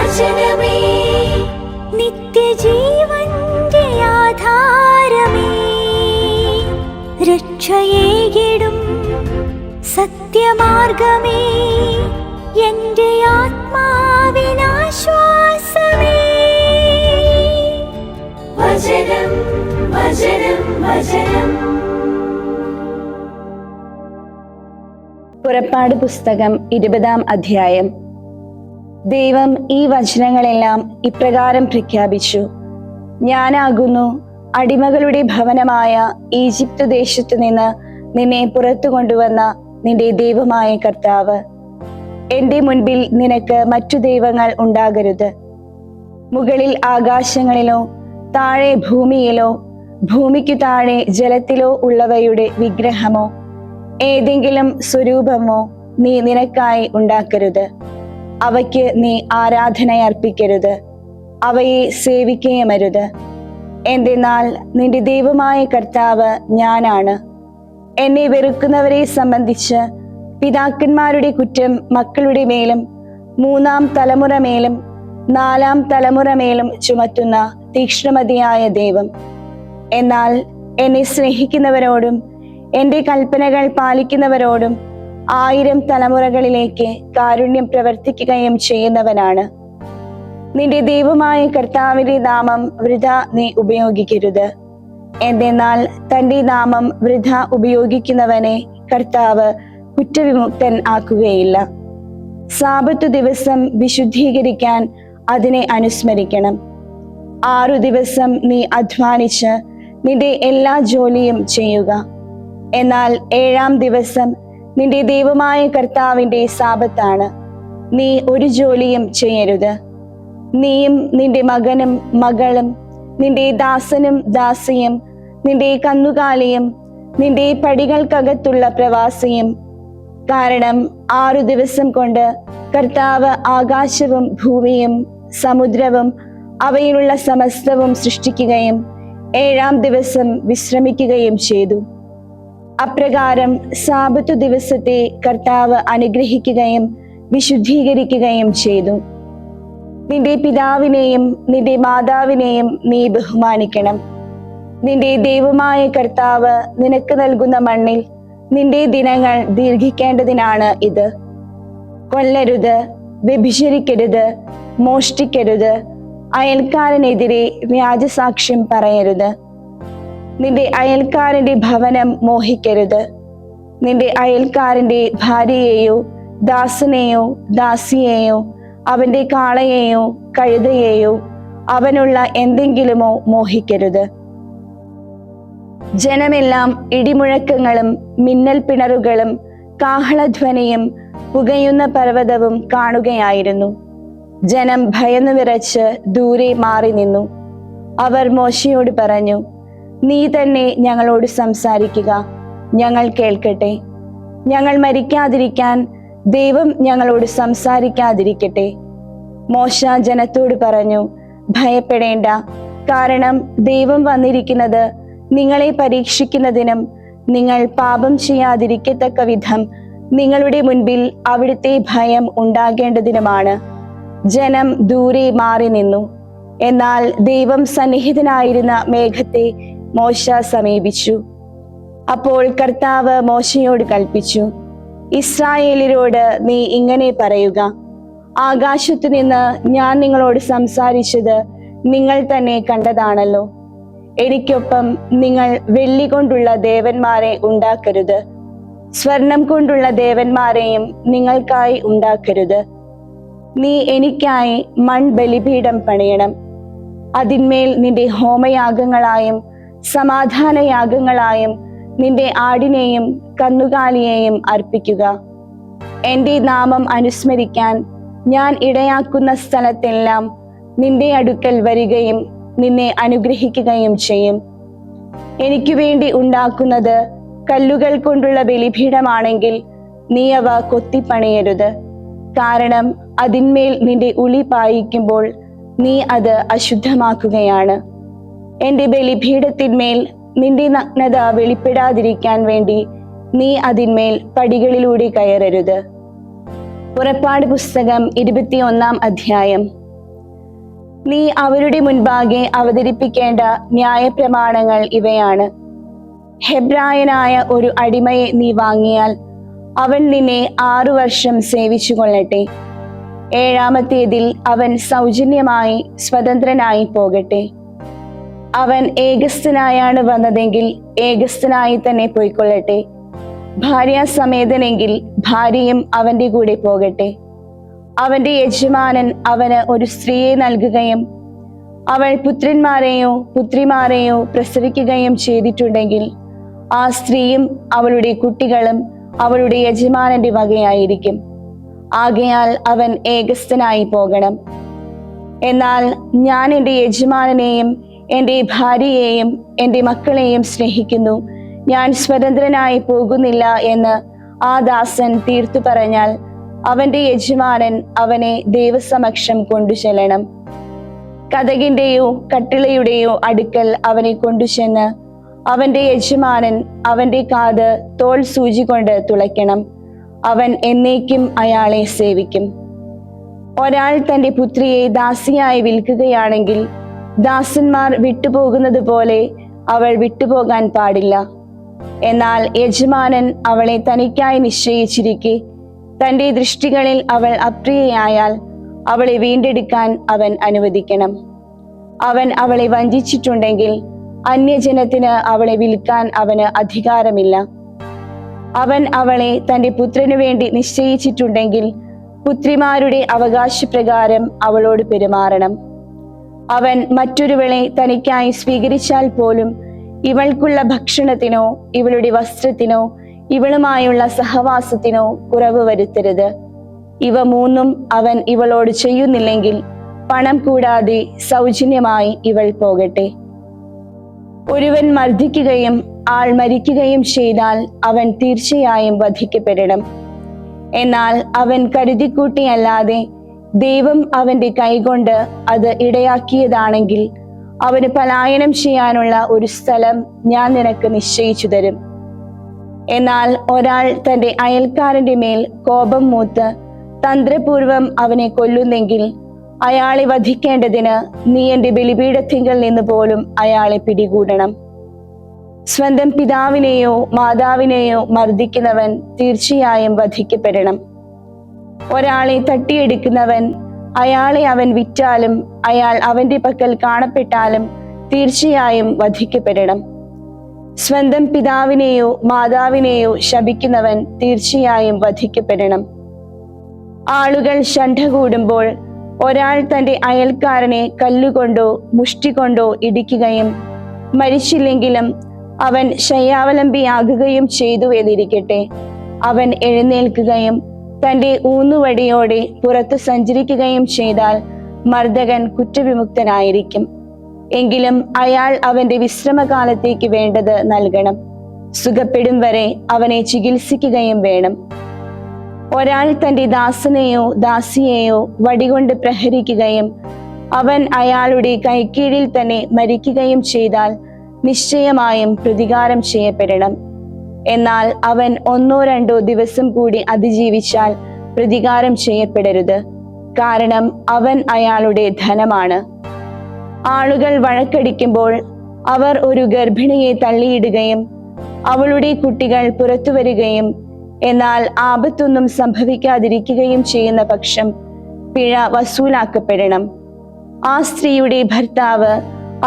വചനമേ നിത്യജീവന്റെ ആധാരമേ, രക്ഷയേകിടും സത്യമാർഗമേ, എന്റെ ആത്മാവിനാശ്വാസമേ. വചനം വചനം വചനം. പുറപ്പാട് പുസ്തകം 20-ാം അധ്യായം. ദൈവം ഈ വചനങ്ങളെല്ലാം ഇപ്രകാരം പ്രഖ്യാപിച്ചു: ഞാനാകുന്നു അടിമകളുടെ ഭവനമായ ഈജിപ്ത് ദേശത്തു നിന്ന് നിന്നെ പുറത്തു കൊണ്ടുവന്ന നിന്റെ ദൈവമായ കർത്താവ്. എന്റെ മുൻപിൽ നിനക്ക് മറ്റു ദൈവങ്ങൾ ഉണ്ടാകരുത്. മുകളിൽ ആകാശങ്ങളിലോ താഴെ ഭൂമിയിലോ ഭൂമിക്കു താഴെ ജലത്തിലോ ഉള്ളവയുടെ വിഗ്രഹമോ ഏതെങ്കിലും സ്വരൂപമോ നീ നിനക്കായി ഉണ്ടാക്കരുത്. അവയ്ക്ക് നീ ആരാധനയർപ്പിക്കരുത്, അവയെ സേവിക്കുകയുമരുത്. എന്തെന്നാൽ നിന്റെ ദൈവമായ കർത്താവ് ഞാനാണ്. എന്നെ വെറുക്കുന്നവരെ സംബന്ധിച്ച് പിതാക്കന്മാരുടെ കുറ്റം മക്കളുടെ മേലും 3-ാം തലമുറ മേലും 4-ാം തലമുറ മേലും ചുമത്തുന്ന തീക്ഷ്ണമതിയായ ദൈവം. എന്നാൽ എന്നെ സ്നേഹിക്കുന്നവരോടും എന്റെ കൽപ്പനകൾ പാലിക്കുന്നവരോടും 1000 തലമുറകളിലേക്ക് കാരുണ്യം പ്രവർത്തിക്കുകയും ചെയ്യുന്നവനാണ്. നിന്റെ ദൈവമായ കർത്താവിന്റെ നാമം വൃഥ നീ ഉപയോഗിക്കരുത്. എന്തെന്നാൽ തന്റെ നാമം വൃഥ ഉപയോഗിക്കുന്നവനെ കർത്താവ് കുറ്റവിമുക്തൻ ആക്കുകയില്ല. സാബത്ത് ദിവസം വിശുദ്ധീകരിക്കാൻ അതിനെ അനുസ്മരിക്കണം. 6 ദിവസം നീ അധ്വാനിച്ച് നിന്റെ എല്ലാ ജോലിയും ചെയ്യുക. എന്നാൽ 7-ാം ദിവസം നിന്റെ ദൈവമായ കർത്താവിന്റെ സാബത്താണ്. നീ ഒരു ജോലിയും ചെയ്യരുത്. നീയും നിന്റെ മകനും മകളും നിന്റെ ദാസനും ദാസിയും നിന്റെ കന്നുകാലിയും നിന്റെ പടികൾക്കകത്തുള്ള പ്രവാസിയും. കാരണം 6 ദിവസം കൊണ്ട് കർത്താവ് ആകാശവും ഭൂമിയും സമുദ്രവും അവയിലുള്ള സമസ്തവും സൃഷ്ടിക്കുകയും 7-ാം ദിവസം വിശ്രമിക്കുകയും ചെയ്തു. അപ്രകാരം സാബത്ത് ദിവസത്തെ കർത്താവ് അനുഗ്രഹിക്കുകയും വിശുദ്ധീകരിക്കുകയും ചെയ്തു. നിന്റെ പിതാവിനെയും നിന്റെ മാതാവിനെയും നീ ബഹുമാനിക്കണം. നിന്റെ ദൈവമായ കർത്താവ് നിനക്ക് നൽകുന്ന മണ്ണിൽ നിന്റെ ദിനങ്ങൾ ദീർഘിക്കേണ്ടതിനാണ് ഇത്. കൊല്ലരുത്, വ്യഭിചരിക്കരുത്, മോഷ്ടിക്കരുത്, അയൽക്കാരനെതിരെ വ്യാജസാക്ഷ്യം പറയരുത്. നിന്റെ അയൽക്കാരന്റെ ഭവനം മോഹിക്കരുത്. നിന്റെ അയൽക്കാരന്റെ ഭാര്യയെയോ ദാസനെയോ ദാസിയെയോ അവന്റെ കാളയെയോ കഴുതയെയോ അവനുള്ള എന്തെങ്കിലുമോ മോഹിക്കരുത്. ജനമെല്ലാം ഇടിമുഴക്കങ്ങളും മിന്നൽ പിണറുകളും കാഹളധ്വനിയും പുകയുന്ന പർവ്വതവും കാണുകയായിരുന്നു. ജനം ഭയന്നു വിറച്ച് ദൂരെ മാറി നിന്നു. അവർ മോശയോട് പറഞ്ഞു: നീ തന്നെ ഞങ്ങളോട് സംസാരിക്കുക, ഞങ്ങൾ കേൾക്കട്ടെ. ഞങ്ങൾ മരിക്കാതിരിക്കാൻ ദൈവം ഞങ്ങളോട് സംസാരിക്കാതിരിക്കട്ടെ. മോശ ജനത്തോട് പറഞ്ഞു: ഭയപ്പെടേണ്ട, കാരണം ദൈവം വന്നിരിക്കുന്നത് നിങ്ങളെ പരീക്ഷിക്കുന്നതിനും നിങ്ങൾ പാപം ചെയ്യാതിരിക്കത്തക്ക വിധം നിങ്ങളുടെ മുൻപിൽ അവിടുത്തെ ഭയം ഉണ്ടാകേണ്ടതിനുമാണ്. ജനം ദൂരെ മാറി നിന്നു. എന്നാൽ ദൈവം സന്നിഹിതനായിരുന്ന മേഘത്തെ മോശ സമീപിച്ചു. അപ്പോൾ കർത്താവ് മോശയോട് കൽപ്പിച്ചു: ഇസ്രായേലിനോട് നീ ഇങ്ങനെ പറയുക: ആകാശത്തു നിന്ന് ഞാൻ നിങ്ങളോട് സംസാരിച്ചത് നിങ്ങൾ തന്നെ കണ്ടതാണല്ലോ. എനിക്കൊപ്പം നിങ്ങൾ വെള്ളി കൊണ്ടുള്ള ദേവന്മാരെ ഉണ്ടാക്കരുത്, സ്വർണം കൊണ്ടുള്ള ദേവന്മാരെയും നിങ്ങൾക്കായി ഉണ്ടാക്കരുത്. നീ എനിക്കായി മൺബലിപീഠം പണിയണം. അതിന്മേൽ നിന്റെ ഹോമയാഗങ്ങളായും സമാധാനയാഗങ്ങളായും നിന്റെ ആടിനെയും കന്നുകാലിയെയും അർപ്പിക്കുക. എന്റെ നാമം അനുസ്മരിക്കാൻ ഞാൻ ഇടയാക്കുന്ന സ്ഥലത്തെല്ലാം നിന്റെ അടുക്കൽ വരികയും നിന്നെ അനുഗ്രഹിക്കുകയും ചെയ്യും. എനിക്ക് വേണ്ടി ഉണ്ടാക്കുന്നത് കല്ലുകൾ കൊണ്ടുള്ള ബലിപീഠമാണെങ്കിൽ നീ അവ കൊത്തിപ്പണിയരുത്. കാരണം അതിന്മേൽ നിന്റെ ഉളി പായിക്കുമ്പോൾ നീ അത് അശുദ്ധമാക്കുകയാണ്. എന്റെ ബലിപീഠത്തിന്മേൽ നിന്റെ നഗ്നത വെളിപ്പെടാതിരിക്കാൻ വേണ്ടി നീ അതിന്മേൽ പടികളിലൂടെ കയറരുത്. പുറപ്പാട് പുസ്തകം 21-ാം അധ്യായം. നീ അവരുടെ മുൻപാകെ അവതരിപ്പിക്കേണ്ട ന്യായപ്രമാണങ്ങൾ ഇവയാണ്. ഹെബ്രായനായ ഒരു അടിമയെ നീ വാങ്ങിയാൽ അവൻ നിന്നെ 6 വർഷം സേവിച്ചു കൊള്ളട്ടെ. 7-ാമത്തേതിൽ അവൻ സൗജന്യമായി സ്വതന്ത്രനായി പോകട്ടെ. അവൻ ഏകസ്ഥനായാണ് വന്നതെങ്കിൽ ഏകസ്ഥനായി തന്നെ പോയിക്കൊള്ളട്ടെ. ഭാര്യാസമേതനെങ്കിൽ ഭാര്യയും അവന്റെ കൂടെ പോകട്ടെ. അവന്റെ യജമാനൻ അവന് ഒരു സ്ത്രീയെ നൽകുകയും അവൾ പുത്രന്മാരെയോ പുത്രിമാരെയോ പ്രസവിക്കുകയും ചെയ്തിട്ടുണ്ടെങ്കിൽ ആ സ്ത്രീയും അവളുടെ കുട്ടികളും അവളുടെ യജമാനന്റെ വകയായിരിക്കും. ആകയാൽ അവൻ ഏകസ്ഥനായി പോകണം. എന്നാൽ ഞാൻ എൻ്റെ യജമാനനെയും എൻ്റെ ഭാര്യയെയും എൻ്റെ മക്കളെയും സ്നേഹിക്കുന്നു, ഞാൻ സ്വതന്ത്രനായി പോകുന്നില്ല എന്ന് ആ ദാസൻ തീർത്തു പറഞ്ഞാൽ അവന്റെ യജമാനൻ അവനെ ദൈവസമക്ഷം കൊണ്ടുചെല്ലണം. കതകിന്റെയോ കട്ടിളയുടെയോ അടുക്കൽ അവനെ കൊണ്ടുചെന്ന് അവന്റെ യജമാനൻ അവന്റെ കാത് തോൾ സൂചി കൊണ്ട് തുളയ്ക്കണം. അവൻ എന്നേക്കും അയാളെ സേവിക്കും. ഒരാൾ തന്റെ പുത്രിയെ ദാസിയായി വിൽക്കുകയാണെങ്കിൽ ദാസന്മാർ വിട്ടുപോകുന്നത് പോലെ അവൾ വിട്ടുപോകാൻ പാടില്ല. എന്നാൽ യജമാനൻ അവളെ തനിക്കായി നിശ്ചയിച്ചിരിക്കെ തന്റെ ദൃഷ്ടികളിൽ അവൾ അപ്രിയയായാൽ അവളെ വീണ്ടെടുക്കാൻ അവൻ അനുവദിക്കണം. അവൻ അവളെ വഞ്ചിച്ചിട്ടുണ്ടെങ്കിൽ അന്യജനത്തിന് അവളെ വിൽക്കാൻ അവന് അധികാരമില്ല. അവൻ അവളെ തന്റെ പുത്രനു വേണ്ടി നിശ്ചയിച്ചിട്ടുണ്ടെങ്കിൽ പുത്രിമാരുടെ അവകാശപ്രകാരം അവളോട് പെരുമാറണം. അവൻ മറ്റൊരുവളെ തനിക്കായി സ്വീകരിച്ചാൽ പോലും ഇവൾക്കുള്ള ഭക്ഷണത്തിനോ ഇവളുടെ വസ്ത്രത്തിനോ ഇവളുമായുള്ള സഹവാസത്തിനോ കുറവ് വരുത്തരുത്. ഇവ 3 അവൻ ഇവളോട് ചെയ്യുന്നില്ലെങ്കിൽ പണം കൂടാതെ സൗജന്യമായി ഇവൾ പോകട്ടെ. ഒരുവൻ മർദ്ദിക്കുകയും ആൾ മരിക്കുകയും ചെയ്താൽ അവൻ തീർച്ചയായും വധിക്കപ്പെടണം. എന്നാൽ അവൻ കരുതിക്കൂട്ടിയല്ലാതെ ദൈവം അവന്റെ കൈകൊണ്ട് അത് ഇടയാക്കിയതാണെങ്കിൽ അവന് പലായനം ചെയ്യാനുള്ള ഒരു സ്ഥലം ഞാൻ നിനക്ക് നിശ്ചയിച്ചു തരും. എന്നാൽ ഒരാൾ തന്റെ അയൽക്കാരന്റെ മേൽ കോപം മൂത്ത് തന്ത്രപൂർവം അവനെ കൊല്ലുന്നെങ്കിൽ അയാളെ വധിക്കേണ്ടതിന് നീ എന്റെ ബലിപീഠത്തിങ്കൽ നിന്ന് പോലും അയാളെ പിടികൂടണം. സ്വന്തം പിതാവിനെയോ മാതാവിനെയോ മർദ്ദിക്കുന്നവൻ തീർച്ചയായും വധിക്കപ്പെടണം. ഒരാളെ തട്ടിയെടുക്കുന്നവൻ അയാളെ അവൻ വിറ്റാലും അയാൾ അവന്റെ പക്കൽ കാണപ്പെട്ടാലും തീർച്ചയായും വധിക്കപ്പെടണം. സ്വന്തം പിതാവിനെയോ മാതാവിനെയോ ശപിക്കുന്നവൻ തീർച്ചയായും വധിക്കപ്പെടണം. ആളുകൾ ശണ്ഠ കൂടുമ്പോൾ ഒരാൾ തന്റെ അയൽക്കാരനെ കല്ലുകൊണ്ടോ മുഷ്ടി കൊണ്ടോ ഇടിക്കുകയും മരിച്ചില്ലെങ്കിലും അവൻ ശയ്യാവലംബിയാകുകയും ചെയ്തു എന്നിരിക്കട്ടെ, അവൻ എഴുന്നേൽക്കുകയും തന്റെ ഊന്നുവടിയോടെ പുറത്തു സഞ്ചരിക്കുകയും ചെയ്താൽ മർദ്ദകൻ കുറ്റവിമുക്തനായിരിക്കും. എങ്കിലും അയാൾ അവന്റെ വിശ്രമകാലത്തേക്ക് വേണ്ടത് നൽകണം. സുഖപ്പെടും വരെ അവനെ ചികിത്സിക്കുകയും വേണം. ഒരാൾ തന്റെ ദാസനെയോ ദാസിയെയോ വടികൊണ്ട് പ്രഹരിക്കുകയും അവൻ അയാളുടെ കൈക്കീഴിൽ തന്നെ മരിക്കുകയും ചെയ്താൽ നിശ്ചയമായും പ്രതികാരം ചെയ്യപ്പെടണം. എന്നാൽ അവൻ 1-2 ദിവസം കൂടി അതിജീവിച്ചാൽ പ്രതികാരം ചെയ്യപ്പെടരുത്, കാരണം അവൻ അയാളുടെ ധനമാണ്. ആളുകൾ വഴക്കടിക്കുമ്പോൾ അവർ ഒരു ഗർഭിണിയെ തള്ളിയിടുകയും അവളുടെ കുട്ടികൾ പുറത്തു വരികയും എന്നാൽ ആപത്തൊന്നും സംഭവിക്കാതിരിക്കുകയും ചെയ്യുന്ന പക്ഷം പിഴ വസൂലാക്കപ്പെടണം. ആ സ്ത്രീയുടെ ഭർത്താവ്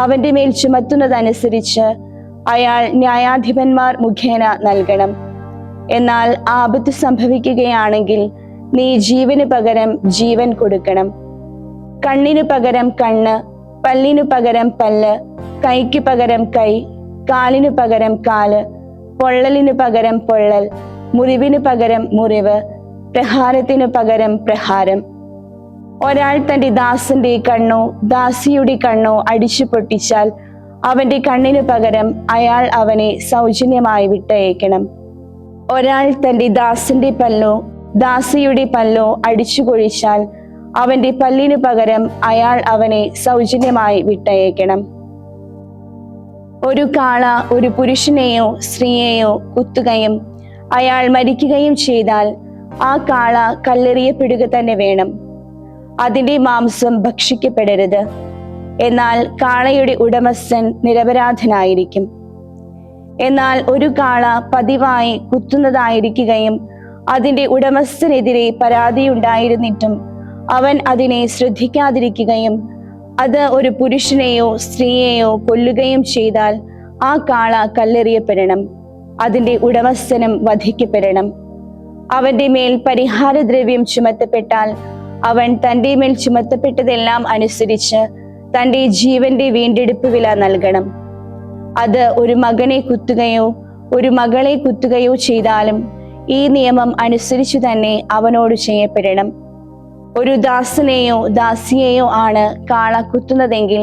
അവന്റെ മേൽ ചുമത്തുന്നതനുസരിച്ച് അയാൾ ന്യായാധിപന്മാർ മുഖേന നൽകണം. എന്നാൽ ആപത്ത് സംഭവിക്കുകയാണെങ്കിൽ നീ ജീവന് പകരം ജീവൻ കൊടുക്കണം. കണ്ണിനു പകരം കണ്ണ്, പല്ലിനു പകരം പല്ല്, കൈക്ക് പകരം കൈ, കാലിനു പകരം കാല്, പൊള്ളലിനു പകരം പൊള്ളൽ, മുറിവിനു പകരം മുറിവ്, പ്രഹാരത്തിനു പകരം പ്രഹാരം. ഒരാൾ തന്റെ ദാസന്റെ കണ്ണോ ദാസിയുടെ കണ്ണോ അടിച്ചു പൊട്ടിച്ചാൽ അവന്റെ കണ്ണിനു പകരം അയാൾ അവനെ സൗജന്യമായി വിട്ടയക്കണം. ഒരാൾ തന്റെ ദാസന്റെ പല്ലോ ദാസിയുടെ പല്ലോ അടിച്ചു കൊഴിച്ചാൽ അവന്റെ പല്ലിനു പകരം അയാൾ അവനെ സൗജന്യമായി വിട്ടയക്കണം. ഒരു കാള ഒരു പുരുഷനെയോ സ്ത്രീയെയോ കുത്തുകയും അയാൾ മരിക്കുകയും ചെയ്താൽ ആ കാള കല്ലെറിയപ്പെടുക തന്നെ വേണം. അതിന്റെ മാംസം ഭക്ഷിക്കപ്പെടരുത്. എന്നാൽ കാളയുടെ ഉടമസ്ഥൻ നിരപരാധനായിരിക്കും. എന്നാൽ ഒരു കാള പതിവായി കുത്തുന്നതായിരിക്കുകയും അതിന്റെ ഉടമസ്ഥനെതിരെ പരാതിയുണ്ടായിരുന്നിട്ടും അവൻ അതിനെ ശ്രദ്ധിക്കാതിരിക്കുകയും അത് ഒരു പുരുഷനെയോ സ്ത്രീയെയോ കൊല്ലുകയും ചെയ്താൽ ആ കാള കല്ലെറിയപ്പെടണം. അതിന്റെ ഉടമസ്ഥനും വധിക്കപ്പെടണം. അവന്റെ മേൽ പരിഹാരദ്രവ്യം ചുമത്തപ്പെട്ടാൽ അവൻ തന്റെ മേൽ ചുമത്തപ്പെട്ടതെല്ലാം അനുസരിച്ച് തന്റെ ജീവന്റെ വീണ്ടെടുപ്പ് വില നൽകണം. അത് ഒരു മകനെ കുത്തുകയോ ഒരു മകളെ കുത്തുകയോ ചെയ്താലും ഈ നിയമം അനുസരിച്ചു തന്നെ അവനോട് ചെയ്യപ്പെടണം. ഒരു ദാസനെയോ ദാസിയെയോ ആണ് കാള കുത്തുന്നതെങ്കിൽ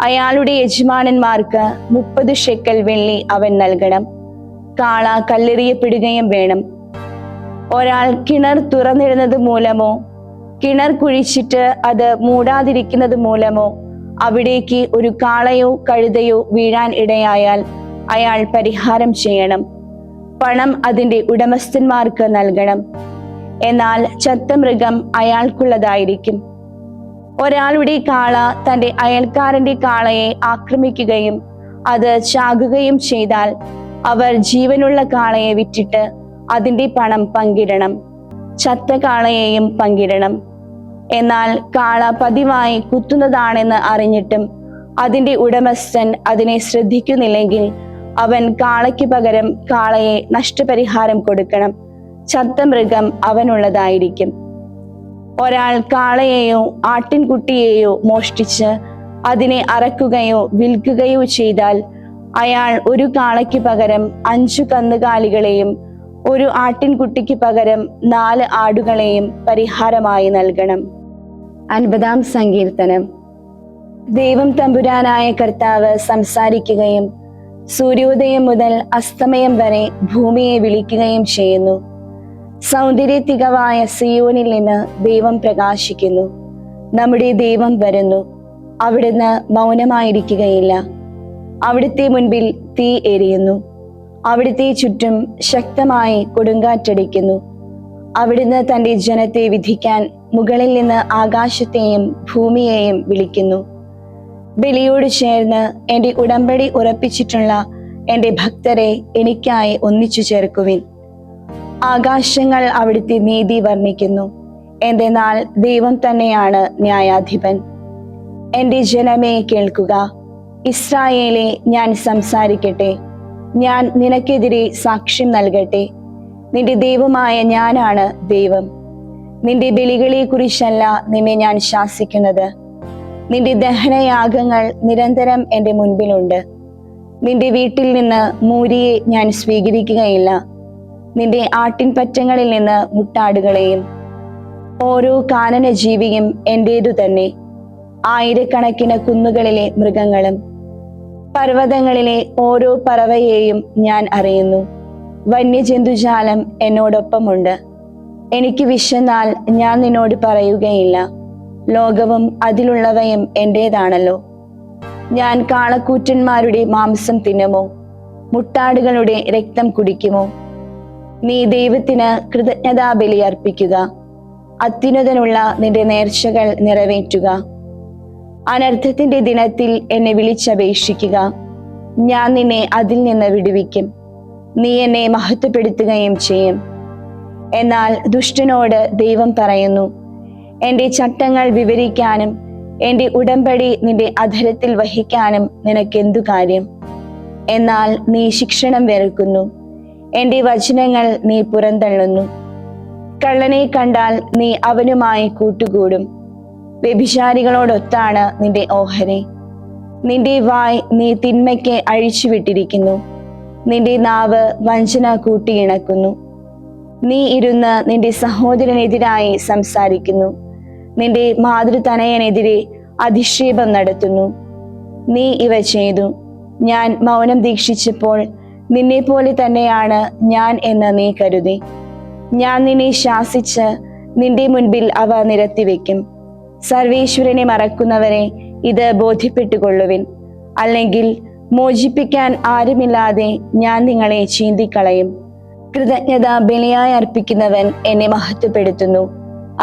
അയാളുടെ യജമാനന്മാർക്ക് 30 ഷെക്കൽ വെള്ളി അവൻ നൽകണം. കാള കല്ലെറിയപ്പെടുകയും വേണം. ഒരാൾ കിണർ തുറന്നിടുന്നത് മൂലമോ കിണർ കുഴിച്ചിട്ട് അത് മൂടാതിരിക്കുന്നത് മൂലമോ അവിടേക്ക് ഒരു കാളയോ കഴുതയോ വീഴാൻ ഇടയായാൽ അയാൾ പരിഹാരം ചെയ്യണം. പണം അതിന്റെ ഉടമസ്ഥന്മാർക്ക് നൽകണം. എന്നാൽ ചത്ത മൃഗം അയാൾക്കുള്ളതായിരിക്കും. ഒരാളുടെ കാള തന്റെ അയൽക്കാരന്റെ കാളയെ ആക്രമിക്കുകയും അത് ചാകുകയും ചെയ്താൽ അവർ ജീവനുള്ള കാളയെ വിറ്റിട്ട് അതിന്റെ പണം പങ്കിടണം. ചത്ത കാളയെയും പങ്കിടണം. എന്നാൽ കാള പതിവായി കുത്തുന്നതാണെന്ന് അറിഞ്ഞിട്ടും അതിന്റെ ഉടമസ്ഥൻ അതിനെ ശ്രദ്ധിക്കുന്നില്ലെങ്കിൽ അവൻ കാളയ്ക്ക് പകരം കാളയെ നഷ്ടപരിഹാരം കൊടുക്കണം. ചത്ത മൃഗം അവനുള്ളതായിരിക്കും. ഒരാൾ കാളയെയോ ആട്ടിൻകുട്ടിയെയോ മോഷ്ടിച്ച് അതിനെ അറക്കുകയോ വിൽക്കുകയോ ചെയ്താൽ അയാൾ ഒരു കാളയ്ക്ക് പകരം 5 കന്നുകാലികളെയും ഒരു ആട്ടിൻകുട്ടിക്ക് പകരം 4 ആടുകളെയും പരിഹാരമായി നൽകണം. 50-ാം സങ്കീർത്തനം. ദൈവം തമ്പുരാനായ കർത്താവ് സംസാരിക്കുകയും സൂര്യോദയം മുതൽ അസ്തമയം വരെ ഭൂമിയെ വിളിക്കുകയും ചെയ്യുന്നു. സൗന്ദര്യ തികവായ സിയോനിൽ നിന്ന് ദൈവം പ്രകാശിക്കുന്നു. നമ്മുടെ ദൈവം വരുന്നു. അവിടുന്ന് മൗനമായിരിക്കുകയില്ല. അവിടുത്തെ മുൻപിൽ തീ എരിയുന്നു. അവിടുത്തെ ചുറ്റും ശക്തമായി കൊടുങ്കാറ്റടിക്കുന്നു. അവിടുന്ന് തന്റെ ജനത്തെ വിധിക്കാൻ മുകളിൽ നിന്ന് ആകാശത്തെയും ഭൂമിയെയും വിളിക്കുന്നു. ബലിയോട് ചേർന്ന് എൻ്റെ ഉടമ്പടി ഉറപ്പിച്ചിട്ടുള്ള എൻ്റെ ഭക്തരെ എനിക്കായി ഒന്നിച്ചു ചേർക്കുവിൻ. ആകാശങ്ങൾ അവിടുത്തെ നീതി വർണ്ണിക്കുന്നു. എന്തെന്നാൽ ദൈവം തന്നെയാണ് ന്യായാധിപൻ. എൻ്റെ ജനമേ കേൾക്കുക, ഇസ്രായേലെ ഞാൻ സംസാരിക്കട്ടെ. ഞാൻ നിനക്കെതിരെ സാക്ഷ്യം നൽകട്ടെ. നിന്റെ ദൈവമായ ഞാനാണ് ദൈവം. നിന്റെ ബലികളെ കുറിച്ചല്ല നിന്നെ ഞാൻ ശാസിക്കുന്നത്. നിന്റെ ദഹനയാഗങ്ങൾ നിരന്തരം എൻ്റെ മുൻപിലുണ്ട്. നിന്റെ വീട്ടിൽ നിന്ന് മൂരിയെ ഞാൻ സ്വീകരിക്കുകയില്ല. നിന്റെ ആട്ടിൻപറ്റങ്ങളിൽ നിന്ന് മുട്ടാടുകളെയും. ഓരോ കാനന ജീവിയും എന്റേതു തന്നെ. ആയിരക്കണക്കിന് കുന്നുകളിലെ മൃഗങ്ങളും പർവ്വതങ്ങളിലെ ഓരോ പറവയെയും ഞാൻ അറിയുന്നു. വന്യജന്തുജാലം എന്നോടൊപ്പമുണ്ട്. എനിക്ക് വിശന്നാൽ ഞാൻ നിന്നോട് പറയുകയില്ല. ലോകവും അതിലുള്ളവയും എന്റേതാണല്ലോ. ഞാൻ കാളക്കൂറ്റന്മാരുടെ മാംസം തിന്നുമോ? മുട്ടാടുകളുടെ രക്തം കുടിക്കുമോ? നീ ദൈവത്തിന് കൃതജ്ഞതാബലി അർപ്പിക്കുക. അത്യുന്നതനുള്ള നിന്റെ നേർച്ചകൾ നിറവേറ്റുക. അനർത്ഥത്തിന്റെ ദിനത്തിൽ എന്നെ വിളിച്ചപേക്ഷിക്കുക. ഞാൻ നിന്നെ അതിൽ നിന്ന് വിടുവിക്കും. നീ എന്നെ മഹത്വപ്പെടുത്തുകയും ചെയ്യും. എന്നാൽ ദുഷ്ടനോട് ദൈവം പറയുന്നു, എൻ്റെ ചട്ടങ്ങൾ വിവരിക്കാനും എൻ്റെ ഉടമ്പടി നിന്റെ അധരത്തിൽ വഹിക്കാനും നിനക്കെന്തു കാര്യം? എന്നാൽ നീ ശിക്ഷണം വെറുക്കുന്നു. എൻ്റെ വചനങ്ങൾ നീ പുറന്തള്ളുന്നു. കള്ളനെ കണ്ടാൽ നീ അവനുമായി കൂട്ടുകൂടും. വ്യഭിചാരികളോടൊത്താണ് നിന്റെ ഓഹരി. നിന്റെ വായ് നീ തിന്മയ്ക്ക് അഴിച്ചുവിട്ടിരിക്കുന്നു. നിന്റെ നാവ് വഞ്ചന കൂട്ടിയിണക്കുന്നു. നീ ഇരുന്ന് നിന്റെ സഹോദരനെതിരായി സംസാരിക്കുന്നു. നിന്റെ മാതൃതനയനെതിരെ അധിക്ഷേപം നടത്തുന്നു. നീ ഇവ ചെയ്തു. ഞാൻ മൗനം ദീക്ഷിച്ചപ്പോൾ നിന്നെ പോലെ തന്നെയാണ് ഞാൻ എന്ന് നീ കരുതി. ഞാൻ നിന്നെ ശാസിച്ച് നിന്റെ മുൻപിൽ അവ നിരത്തിവെക്കും. സർവേശ്വരനെ മറക്കുന്നവരെ ഇത് ബോധ്യപ്പെട്ടുകൊള്ളുവിൻ. അല്ലെങ്കിൽ മോചിപ്പിക്കാൻ ആരുമില്ലാതെ ഞാൻ നിങ്ങളെ ചീന്തിക്കളയും. കൃതജ്ഞത ബലിയായി അർപ്പിക്കുന്നവൻ എന്നെ മഹത്വപ്പെടുത്തുന്നു.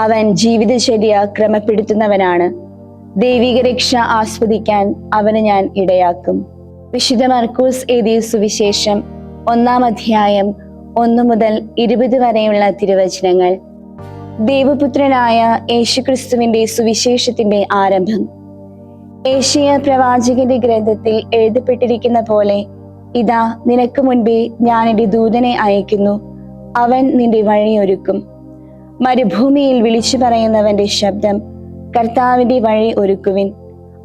അവൻ ജീവിതചര്യ ക്രമപ്പെടുത്തുന്നവനാണ്. ദൈവിക രക്ഷ ആസ്വദിക്കാൻ അവന് ഞാൻ ഇടയാക്കും. വിശുദ്ധ മർക്കോസ് എഴുതിയ സുവിശേഷം 1-ാം അധ്യായം 1 മുതൽ 20 വരെയുള്ള തിരുവചനങ്ങൾ. ദൈവപുത്രനായ യേശുക്രിസ്തുവിന്റെ സുവിശേഷത്തിന്റെ ആരംഭം. ഏശയ്യാ പ്രവാചകന്റെ ഗ്രന്ഥത്തിൽ എഴുതപ്പെട്ടിരിക്കുന്ന പോലെ, ഇതാ നിനക്ക് മുൻപേ ഞാൻ എൻ്റെ ദൂതനെ അയക്കുന്നു, അവൻ നിന്റെ വഴിയൊരുക്കും. മരുഭൂമിയിൽ വിളിച്ചു പറയുന്നവന്റെ ശബ്ദം, കർത്താവിന്റെ വഴി ഒരുക്കുവിൻ,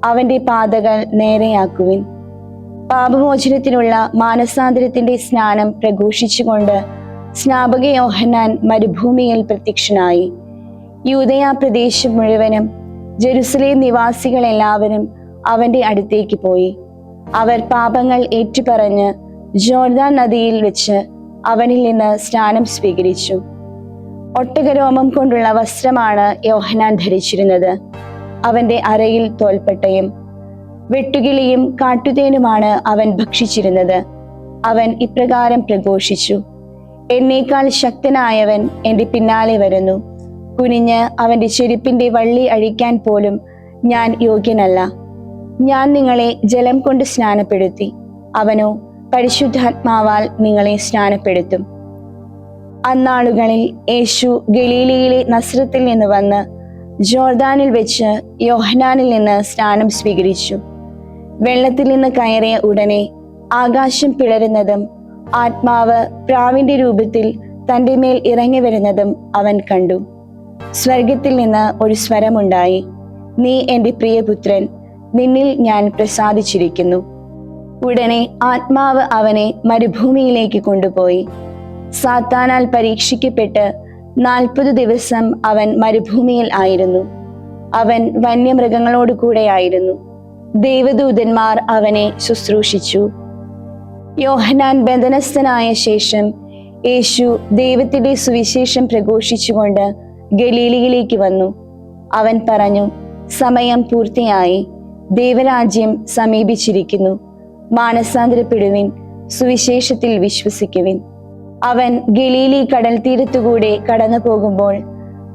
അവന്റെ പാതകൾ നേരെയാക്കുവിൻ. പാപമോചനത്തിനുള്ള മാനസാന്തരത്തിന്റെ സ്നാനം പ്രഘോഷിച്ചുകൊണ്ട് സ്നാപക യോഹന്നാൻ മരുഭൂമിയിൽ പ്രത്യക്ഷനായി. യൂദയ പ്രദേശം മുഴുവനും ജെറുസലേം നിവാസികൾ എല്ലാവരും അവന്റെ അടുത്തേക്ക് പോയി. അവർ പാപങ്ങൾ ഏറ്റുപറഞ്ഞ് ജോർദാൻ നദിയിൽ വെച്ച് അവനിൽ നിന്ന് സ്നാനം സ്വീകരിച്ചു. ഒട്ടകരോമം കൊണ്ടുള്ള വസ്ത്രമാണ് യോഹന്നാൻ ധരിച്ചിരുന്നത്. അവന്റെ അരയിൽ തോൽപ്പട്ടയും വെട്ടുകിളിയും കാട്ടുതേനുമാണ് അവൻ ഭക്ഷിച്ചിരുന്നത്. അവൻ ഇപ്രകാരം പ്രഘോഷിച്ചു, എന്നേക്കാൾ ശക്തനായവൻ എൻ്റെ പിന്നാലെ വരുന്നു. കുനിഞ്ഞ് അവന്റെ ചെരുപ്പിന്റെ വള്ളി അഴിക്കാൻ പോലും ഞാൻ യോഗ്യനല്ല. ഞാൻ നിങ്ങളെ ജലം കൊണ്ട് സ്നാനപ്പെടുത്തി, അവനോ പരിശുദ്ധാത്മാവാൽ നിങ്ങളെ സ്നാനപ്പെടുത്തും. അന്നാളുകളിൽ യേശു ഗലീലയിലെ നസ്രത്തിൽ നിന്ന് വന്ന് ജോർദാനിൽ വെച്ച് യോഹന്നാനിൽ നിന്ന് സ്നാനം സ്വീകരിച്ചു. വെള്ളത്തിൽ നിന്ന് കയറിയ ഉടനെ ആകാശം പിളരുന്നതും ആത്മാവ് പ്രാവിന്റെ രൂപത്തിൽ തൻ്റെ മേൽ ഇറങ്ങി വരുന്നതും അവൻ കണ്ടു. സ്വർഗത്തിൽ നിന്ന് ഒരു സ്വരമുണ്ടായി, നീ എൻ്റെ പ്രിയപുത്രൻ, നിന്നിൽ ഞാൻ പ്രസാദിച്ചിരിക്കുന്നു. ഉടനെ ആത്മാവ് അവനെ മരുഭൂമിയിലേക്ക് കൊണ്ടുപോയി. സാത്താനാൽ പരീക്ഷിക്കപ്പെട്ട് 40 ദിവസം അവൻ മരുഭൂമിയിൽ ആയിരുന്നു. അവൻ വന്യമൃഗങ്ങളോട് കൂടെയായിരുന്നു. ദൈവദൂതന്മാർ അവനെ ശുശ്രൂഷിച്ചു. യോഹന്നാൻ ബന്ധനസ്ഥനായ ശേഷം യേശു ദൈവത്തിന്റെ സുവിശേഷം പ്രഘോഷിച്ചുകൊണ്ട് ഗലീലയിലേക്ക് വന്നു. അവൻ പറഞ്ഞു, സമയം പൂർത്തിയായി, ദൈവരാജ്യം സമീപിച്ചിരിക്കുന്നു, മാനസാന്തരപ്പെടുവിൻ, സുവിശേഷത്തിൽ വിശ്വസിക്കുവിൻ. അവൻ ഗലീലി കടൽ തീരത്തുകൂടെ കടന്നു പോകുമ്പോൾ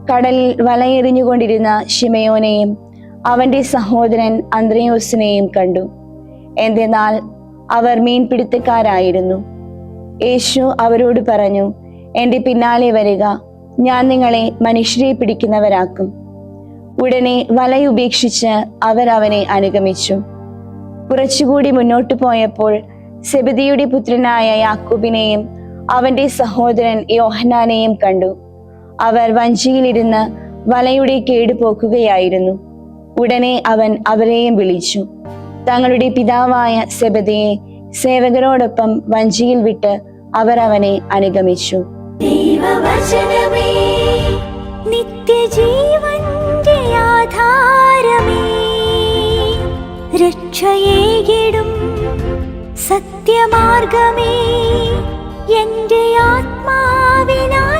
കടലിൽ വലയെറിഞ്ഞുകൊണ്ടിരുന്ന ശിമയോനെയും അവന്റെ സഹോദരൻ അന്ത്രയോസിനെയും കണ്ടു. എന്തെന്നാൽ അവർ മീൻപിടുത്തക്കാരായിരുന്നു. യേശു അവരോട് പറഞ്ഞു, എൻ്റെ പിന്നാലെ വരിക, ഞാൻ നിങ്ങളെ മനുഷ്യരെ പിടിക്കുന്നവരാക്കും. ഉടനെ വലയുപേക്ഷിച്ച് അവർ അവനെ അനുഗമിച്ചു. കുറച്ചുകൂടി മുന്നോട്ട് പോയപ്പോൾ സെബദിയുടെ പുത്രനായ യാക്കോബിനെയും അവന്റെ സഹോദരൻ യോഹന്നാനെയും കണ്ടു. അവർ വഞ്ചിയിലിരുന്ന് വലയുടെ കേട് പോക്കുകയായിരുന്നു. ഉടനെ അവൻ അവരെയും വിളിച്ചു. തങ്ങളുടെ പിതാവായ സെബദിയെ സേവകരോടൊപ്പം വഞ്ചിയിൽ വിട്ട് അവർ അവനെ അനുഗമിച്ചു. ദൈവവചനമേ, നിത്യജീവന്റെ ആധാരമേ, രക്ഷയേകിടും സത്യമാർഗമേ, എൻ്റെ ആത്മാവിനാശ്വാസം.